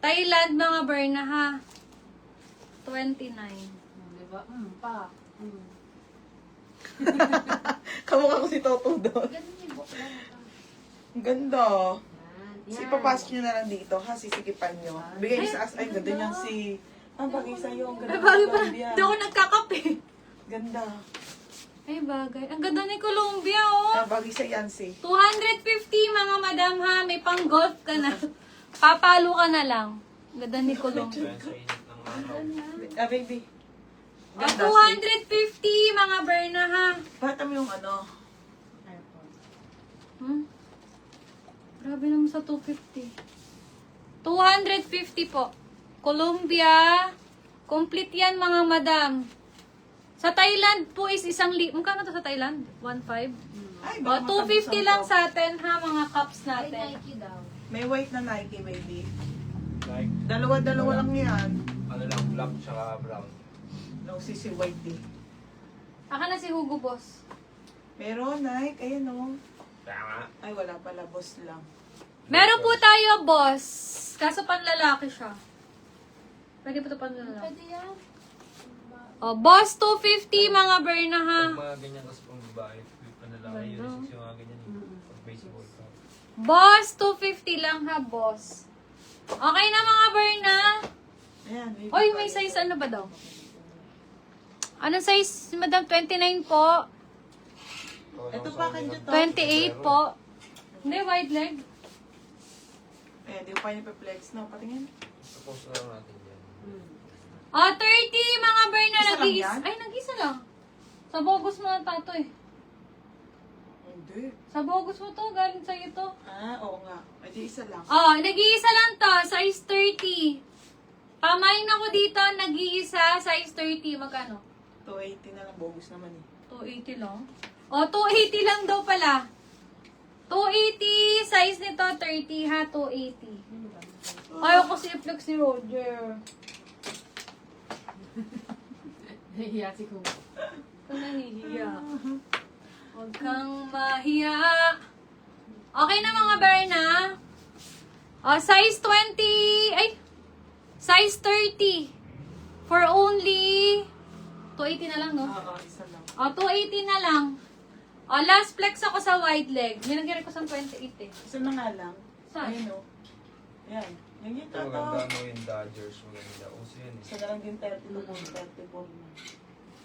Thailand, mga Berna, ha? 29. Diba? Pa. Kamukha ko si Toto doon. Ganun yung book lang. Ang ganda. Yan. Papasok nyo na lang dito, ha? Sisigipan nyo. Bigay nyo sa as. Ay, ganda niyan si... Ang bagay sa'yo. Ang ganda Ay, bagay ng pa. Colombia. Hindi ako nagkakape. Ganda. Ay, bagay. Ang ganda ni Colombia, oh. Ang bagay sa Yancy. 250, mga madam, ha? May pang-golf ka na. Papalo ka na lang. Ang ganda ni Colombia. Kaya sa init ng araw. Ah, baby. Ah, 250, mga Berna, ha? Bata mo yung ano. Hmm? Grabe naman sa 250. 250 po. Colombia. Complete yan, mga madam. Sa Thailand po is Magkano to sa Thailand? 1.5? Ay, O, baka 250 matabusan lang ko. sa atin, ha, mga cups Ay, natin. Nike daw. May white na Nike, baby. Like, Dalawa lang yan. ano lang, black tsaka brown. No, si white din. Aka na si Hugo, boss. Meron, Nike. Ayan, o. Tama. Ay, wala pala. Boss lang. Meron po tayo, boss. Kaso panlalaki siya. Pwede po ito panlalaki. Pwede yan. O, boss, 250, mga Berna, ha? Pag mga ganyan kasi pang babae, panlalaki yun. Ganda. Yung mga ganyan pag baseball ka. Boss, 250 lang, ha, boss. Okay na, mga Berna. Ayan, baby. Oy, may size ano ba daw? Anong size, madam? 29 po. Ito pa kanyo to. 28 po. Hindi, wide leg. Ayan, di ko pa niya pa-flex. No, patingin. Suppose na lang natin yan. Ah, 30, mga Berna. Isa lang Nag-iisa. yan? Ay, nag-isa lang. Sa bogus mo ang tato eh. Hindi. Sa bogus mo to, galing sa'yo to. Ah, oo nga. Ay, di isa lang. Oh, nag-iisa lang to. Size 30. Pamain ako dito, nag-iisa, size 30. Magkano? 280 na lang. Bogus naman eh. 280 lang. Oh, 280 lang daw pala. 280, size nito 30 ha, 280. Ayaw ko si flex ni Roger. Nahiya si Kuya. Kung nahihiya. Huwag kang mahiya. Okay na, mga Berna. Oh, size 20, ay, size 30. For only 280 na lang, no? Oo, isa lang. Oh, 280 na lang. Oh, last flex ako sa wide leg. Nilagyan ko sa 28 eh. Isa na nga lang. Saan? Ayun, o. Ayan. Yan yung Ito maganda tato. ano yung Dodgers. Maganda. Uso yan eh. Isa na lang din 34 na.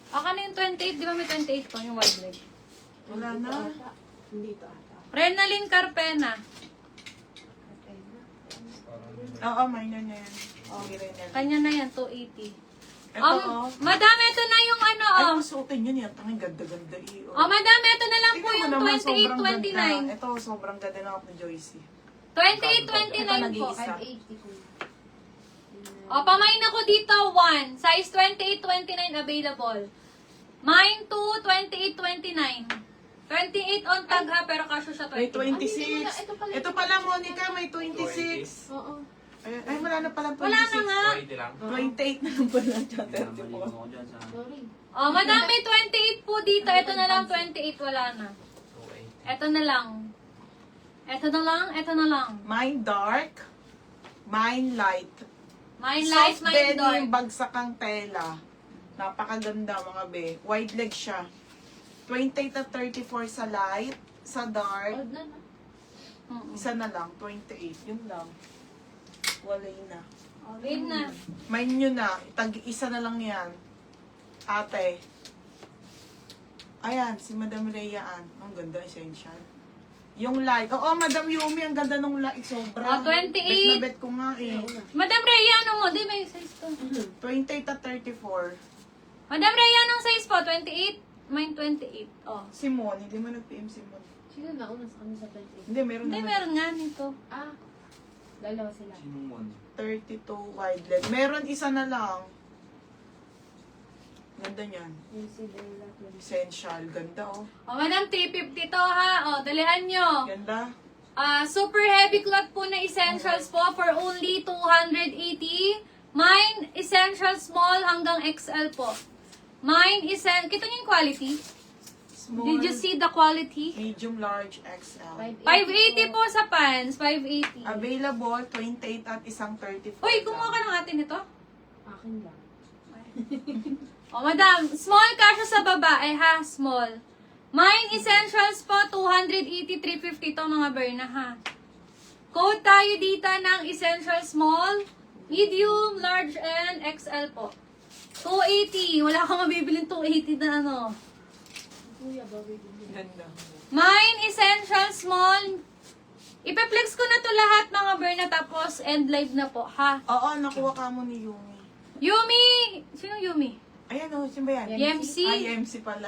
Aka na yung 28, di ba may 28 pa yung wide leg? Wala na. Hindi ito ata. Renalyn Carpena. Parang Oo, minor niya yan. Sige rin yan. Kanya na yan, 280. Ito, oh. Madam, ito na yung ano, Ay, oh. kung suotin yun yan. Tanging ganda-ganda eh. Oh, madam, ito na lang po Tingnan mo yung naman, sobrang 28, 29. ganda. Ito, sobrang ganda na ako ni Joycey. 28, Ito, 29 po. nag-iisa. 580 Kuya. O, pamain ako dito, 1. Size 28, 29 available. Mine 2, 28, 29. 28 on tag ha, pero kasyo siya May 28. 26. Ito pala. Ito pala, Monica, may 26. Oo. Ay, wala na palang 26. Wala na nga. 20 lang. 28 na lang pala. Tsaka 34. Sorry. O, madam, may 28 po dito. Ito na lang, 28. Wala na. 280. Ito na lang. Ito na lang, ito na lang. Mine dark. Mine light. Mine light, Soft mine denim, dark. bagsakang tela. Napakaganda mga be. Wide leg siya. 28 at 34 sa light. Sa dark. Old na na. Isa na lang. 28. Yun lang. Walay na. Okay na. Mine nyo na. Tag-isa na lang yan. Ate. Ayan, si Madam Reyaan. Ang ganda, essential. Yung light. Oo, Madam Yumi, ang ganda nung light. Sobra. Oh, 28. Bet na bet ko nga eh. Madam Rhea, ano mo? Di, may size to. 28 at 34. Madam Rhea, anong size po? 28? Mine 28. Oh. Simon, hindi mo nag-PM Simon. Sino na una sa kami sa 28? Hindi, meron Hindi, naman. meron nga nito. Ah. Dalawa sila. Sinong mon? 32 wide leg. Meron isa na lang. Ganda niyan. Yung si Bella. Essential. Ganda oh. Oh, madam, 350 to ha. Oh, dalihan nyo. Ganda. Super heavy cloth po na essentials po for only 280. Mine, essential small hanggang XL po. Mine, kita niyo yung quality? Small, Did you see the quality? medium, large, XL. 580 po sa pants. 580. Available, 28 at isang 34. Uy, kumuha ka ng atin nito? Akin lang. O, madam, small kasha sa babae ha, small. Mine essentials po, 280, 350 to mga Berna ha. Code tayo dito ng essential small, medium, large, and XL po. 280. Wala kang mabibiling 280 na ano. Kuya, bawi din. Ganda. Mine essential small. Ipe-flex ko na to lahat mga Berna tapos end live na po ha. Oo, nakuha ka mo ni Yumi. Yumi! Sino Yumi? Ayan o, sino ba yan? YMC? Ay, MC pala.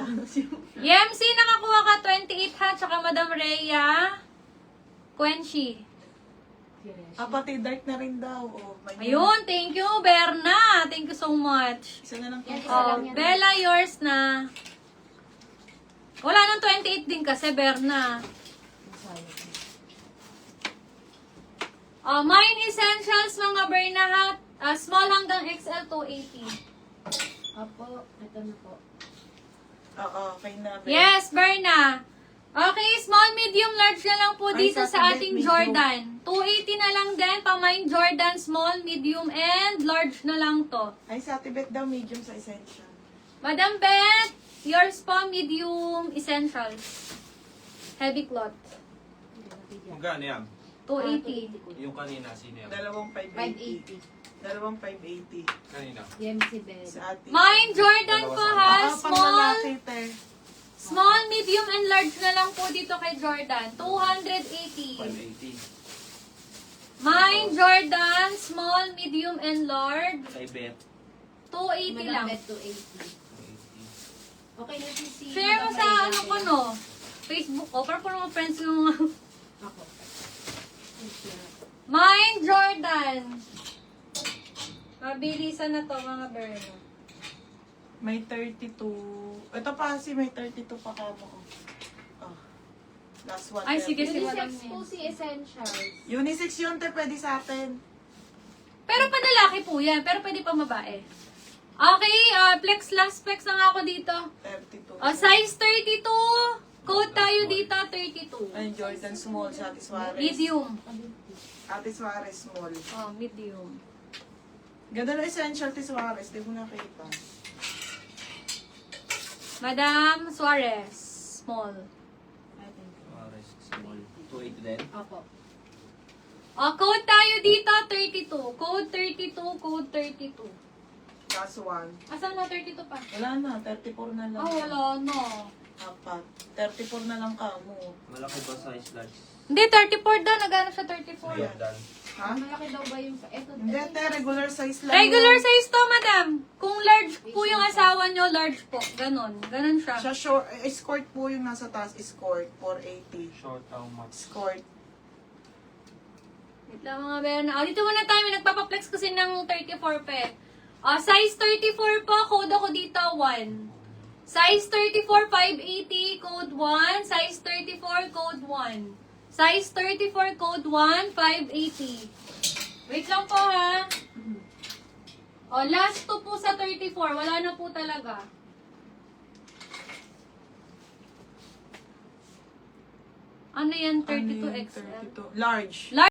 YMC, nakakuha ka 28 ha, tsaka Madam Rhea. Quenchi. Pati dark na rin daw. Oh, may Ayun, thank you, Berna. Thank you so much. Isa na lang Yan, po. isa Oh, lang yan. Bella, yours na. Wala nang 28 din kasi, Berna. Mine essentials, mga Berna ha. Small hanggang XL, 280. Apo, ito na po. Oo, okay na. Yes, Berna. Okay, small, medium, large na lang po Ay, dito sa sa Tibet, ating medium. Jordan. 280 na lang din. Pamain Jordan, small, medium, and large na lang to. Ay, sa Tibet daw, medium sa essential. Madam Beth, yours po, medium, essentials. Heavy cloth. Magkano yan? 280. Yung kanina, sino yan? Dalawang 580. 580. Dalawang 580. Kanina. YMC Bell. Sa ating. Mine Jordan po ha, Oo, pang small, lalaki, te. small, medium, and large na lang po dito kay Jordan. 280. 580. Mine Jordan, small, medium, and large. Kay Beth. 280 lang. Malapit to 80. 280. Okay na si Share mo Madam sa Rhea. ano ko no, Facebook ko, para po mga friends ng mga... Ako. Mine Jordan. Mabilisan na to mga Berno. May 32. Ito pa kasi may 32 pa ka mo. Oh. Last one. Ay, sige, Te. sige. Madam Unisex po yan. si Essentials. Unisex yun, te. Pwede sa atin. Pero panlalaki po yan, pero pwede pa babae. Okay, flex, last flex na nga ako dito. 32. Size 32. Code tayo dito, 32. Ayun, Jordan Small sa Ate Suarez. Medium. Ate Suarez Small. Oh, medium. Ganda na essential, Ate Suarez. Di mo nakita. Madam Suarez. Small. Suarez, small. 280 din. Opo. Code tayo dito, 32. Code 32, code 32. Last one. Asan na 32 pa? Wala na, 34 na lang. Wala no. Apat. 34 na lang ka mo. Malaki ba size large? Hindi, 34 daw. Nagano siya 34. Jordan. Ha? Malaki daw ba yung... Ito, Hindi, te. Regular size lang. Regular yun. size to, madam. Kung large po yung asawa nyo, large po. Ganon. Ganon siya. Siya short. Escort po yung nasa taas. Escort. 480. Short, how much? Escort. Wait lang mga Berna. Dito muna tayo. May nagpapaplex kasi ng 34 pe. Size 34 po. Code ako dito, 1. Size 34, 580, code 1. Size 34, code 1. Size 34, code 1, 580. Wait lang po ha. Last 2 po sa 34. Wala na po talaga. Ano yan? 32 XL? 32. Large. Large.